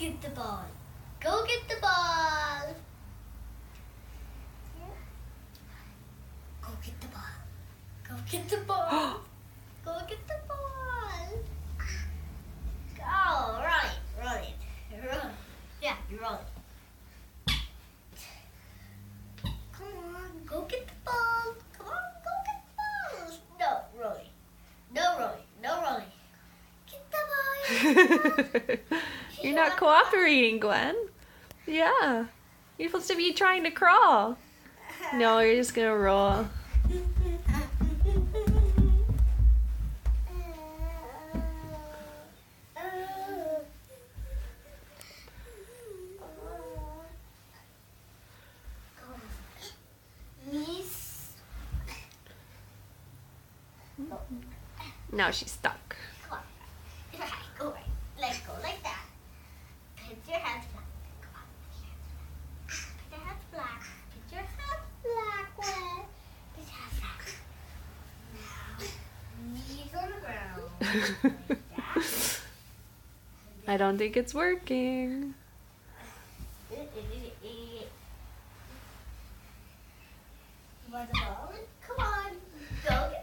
get the ball. Go get the ball. Go get the ball. Go get the ball. Go get the ball. Go, roll it, roll it, roll it. Yeah, you roll it. Come on, go get the ball. Come on, go get the ball. No, rolling. No rolling. No rolling. Get the ball. You're not cooperating, Gwen. Yeah. You're supposed to be trying to crawl. No, you're just gonna roll. Now she's stuck. Come on. Go right. Let go like that. Put your hands flat. Come on. Put your hands flat. Put your hands flat. Gwen. Put your hands flat. Now, knees on the ground. Like that. I don't think it's working. You want the ball? Come on. Go get